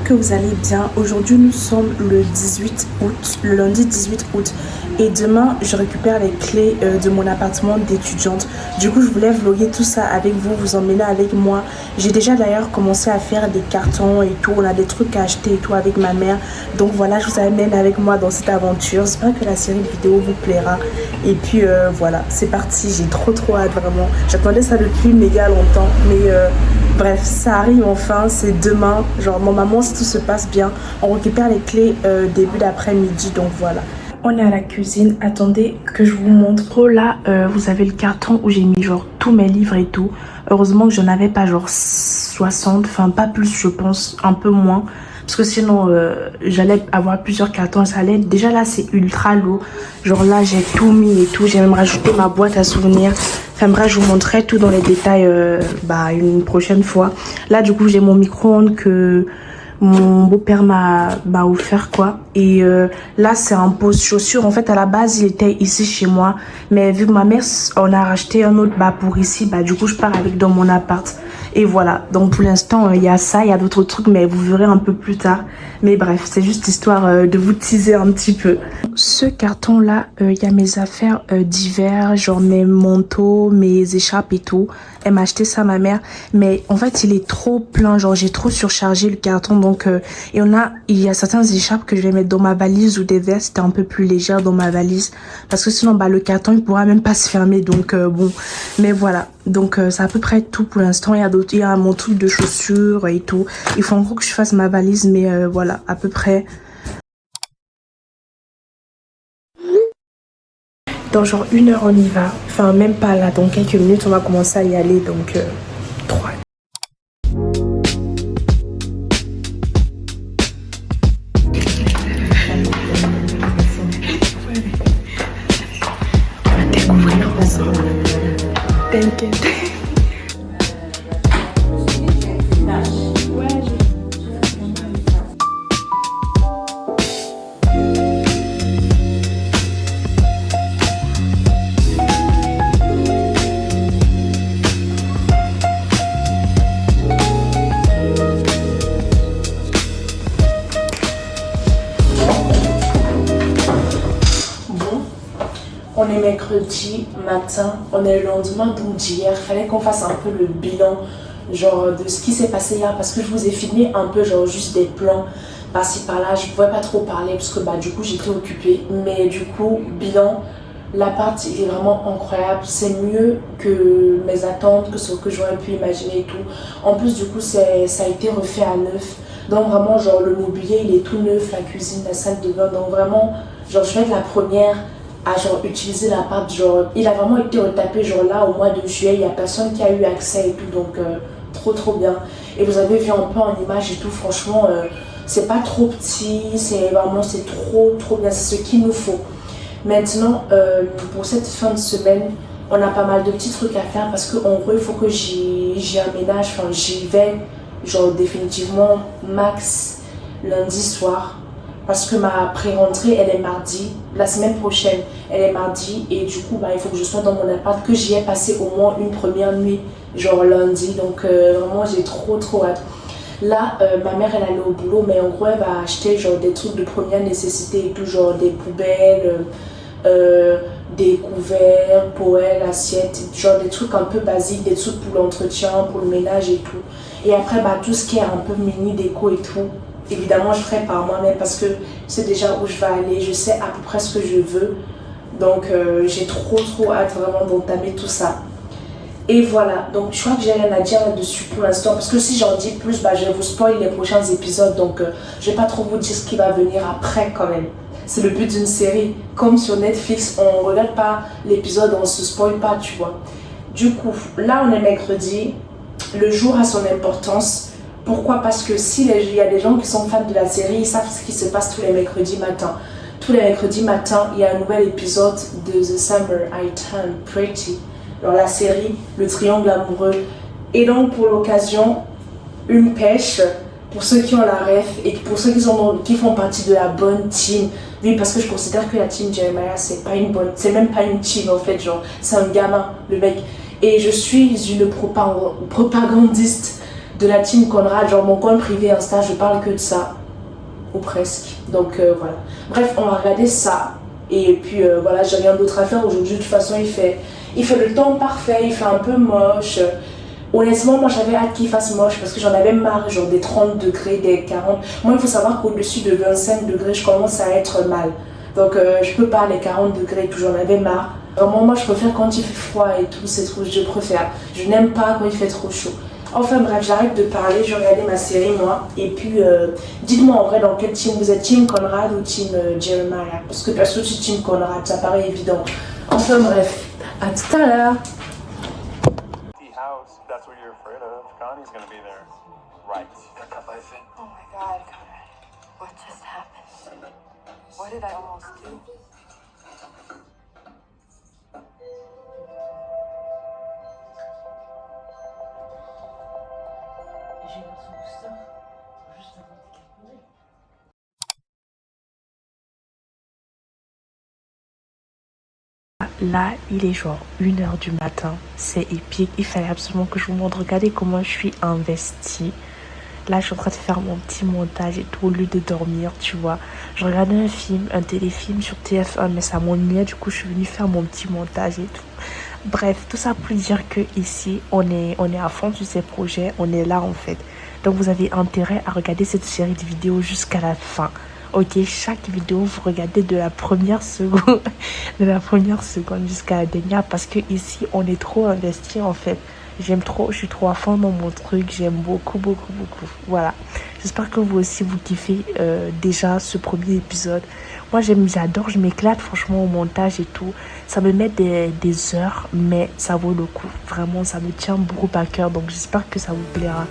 que vous allez bien. Aujourd'hui nous sommes le 18 août, le lundi 18 août et demain je récupère les clés de mon appartement d'étudiante. Du coup je voulais vlogger tout ça avec vous, vous emmener avec moi. J'ai déjà d'ailleurs commencé à faire des cartons et tout, on a des trucs à acheter et tout avec ma mère. Donc voilà, je vous amène avec moi dans cette aventure. J'espère que la série de vidéos vous plaira. Et puis voilà, c'est parti, j'ai trop hâte vraiment. J'attendais ça depuis méga longtemps mais bref, ça arrive enfin, c'est demain. Genre, mon maman, si tout se passe bien, on récupère les clés début d'après-midi. Donc voilà. On est à la cuisine. Attendez que je vous montre. Oh là, vous avez le carton où j'ai mis genre tous mes livres et tout. Heureusement que je n'avais pas genre 60, enfin pas plus, je pense, un peu moins. Parce que sinon, j'allais avoir plusieurs cartons. Ça allait. Déjà là, c'est ultra lourd. Genre là, j'ai tout mis et tout. J'ai même rajouté ma boîte à souvenirs. Enfin bref, je vous montrerai tout dans les détails une prochaine fois. Là, du coup, j'ai mon micro-ondes que mon beau-père m'a offert quoi. Et là, c'est un pose-chaussures. En fait, à la base, il était ici chez moi. Mais vu que ma mère, on a racheté un autre pour ici, du coup, je pars avec dans mon appart. Et voilà, donc pour l'instant, il y a ça, il y a d'autres trucs, mais vous verrez un peu plus tard. Mais bref, c'est juste histoire de vous teaser un petit peu. Ce carton-là, il y a mes affaires d'hiver, genre mes manteaux, mes écharpes et tout. Elle m'a acheté ça, ma mère. Mais en fait, il est trop plein, genre j'ai trop surchargé le carton. Donc, il y a certaines écharpes que je vais mettre dans ma valise ou des vestes un peu plus légères dans ma valise. Parce que sinon, le carton, il pourra même pas se fermer. Donc, bon, mais voilà. Donc c'est à peu près tout pour l'instant. Il y a mon truc de chaussures et tout. Il faut encore que je fasse ma valise, mais voilà, à peu près. Dans genre 1 heure on y va. Enfin même pas là, dans quelques minutes on va commencer à y aller. Donc 3. On va découvrir ensemble. T'inquiète. On est mercredi matin, on est le lendemain donc d'hier. Il fallait qu'on fasse un peu le bilan genre de ce qui s'est passé hier parce que je vous ai filmé un peu genre juste des plans par-ci par-là. Je ne pouvais pas trop parler parce que du coup j'étais occupée. Mais du coup, bilan, l'appart il est vraiment incroyable. C'est mieux que mes attentes, que ce que j'aurais pu imaginer et tout. En plus du coup ça a été refait à neuf. Donc vraiment genre le mobilier il est tout neuf, la cuisine, la salle de bain. Donc vraiment genre je vais être la première à genre utiliser l'appart, genre il a vraiment été retapé genre là au mois de juillet, il n'y a personne qui a eu accès et tout, donc trop bien. Et vous avez vu un peu en image et tout, franchement c'est pas trop petit, c'est trop bien, c'est ce qu'il nous faut. Maintenant pour cette fin de semaine on a pas mal de petits trucs à faire parce qu'en gros il faut que j'y aménage, enfin j'y vais genre définitivement max lundi soir. Parce que ma pré-rentrée, elle est mardi, la semaine prochaine, elle est mardi. Et du coup, il faut que je sois dans mon appart, que j'y ai passé au moins une première nuit, genre lundi. Donc vraiment, j'ai trop hâte. Là, ma mère, elle allait au boulot, mais en gros, elle va acheter genre des trucs de première nécessité et tout, genre des poubelles, des couverts, poêles, assiettes, genre des trucs un peu basiques, des trucs pour l'entretien, pour le ménage et tout. Et après, tout ce qui est un peu mini déco et tout. Évidemment, je ferai par moi-même parce que c'est déjà où je vais aller, je sais à peu près ce que je veux. Donc, j'ai trop hâte vraiment d'entamer tout ça. Et voilà, donc je crois que j'ai rien à dire là-dessus pour l'instant parce que si j'en dis plus, je vais vous spoil les prochains épisodes. Donc, je vais pas trop vous dire ce qui va venir après quand même. C'est le but d'une série. Comme sur Netflix, on ne regarde pas l'épisode, on se spoil pas, tu vois. Du coup, là, on est mercredi. Le jour a son importance. Pourquoi? Parce que s'il y a des gens qui sont fans de la série, ils savent ce qui se passe tous les mercredis matins. Tous les mercredis matins, il y a un nouvel épisode de The Summer I Turned Pretty. Dans la série, le triangle amoureux. Et donc, pour l'occasion, une pêche pour ceux qui ont la ref et pour ceux qui font partie de la bonne team. Oui, parce que je considère que la team Jeremiah, c'est même pas une team en fait, genre, c'est un gamin, le mec. Et je suis une propagandiste de la team Conrad, genre mon compte privé Insta, je parle que de ça, ou presque. Donc voilà. Bref, on va regarder ça. Et puis voilà, j'ai rien d'autre à faire aujourd'hui. De toute façon, il fait le temps parfait, il fait un peu moche. Honnêtement, moi j'avais hâte qu'il fasse moche parce que j'en avais marre, genre des 30 degrés, des 40. Moi, il faut savoir qu'au-dessus de 25 degrés, je commence à être mal. Donc je peux pas les 40 degrés, tout, j'en avais marre. Vraiment, moi je préfère quand il fait froid et tout, c'est trop, je préfère. Je n'aime pas quand il fait trop chaud. Enfin bref, j'arrête de parler, je vais regarder ma série moi. Et puis dites-moi en vrai dans quel team vous êtes, team Conrad ou team Jeremiah. Parce que perso, je suis team Conrad, ça paraît évident. Enfin bref, à tout à l'heure. That's what you're afraid of. Connie's gonna be there. Right. Oh my god, Conrad. What just happened? What did I almost do? Là, il est genre 1h du matin. C'est épique. Il fallait absolument que je vous montre. Regardez comment je suis investie. Là, je suis en train de faire mon petit montage et tout au lieu de dormir, tu vois. Je regardais un film, un téléfilm sur TF1, mais ça m'ennuyait. Du coup, je suis venue faire mon petit montage et tout. Bref, tout ça pour dire que ici, on est à fond sur ces projets. On est là, en fait. Donc, vous avez intérêt à regarder cette série de vidéos jusqu'à la fin. Ok, chaque vidéo, vous regardez de la première seconde, jusqu'à la dernière parce que ici, on est trop investi en fait. J'aime trop, je suis trop à fond dans mon truc, j'aime beaucoup. Voilà. J'espère que vous aussi, vous kiffez déjà ce premier épisode. Moi, j'adore, je m'éclate franchement au montage et tout. Ça me met des heures, mais ça vaut le coup. Vraiment, ça me tient beaucoup à cœur. Donc, j'espère que ça vous plaira.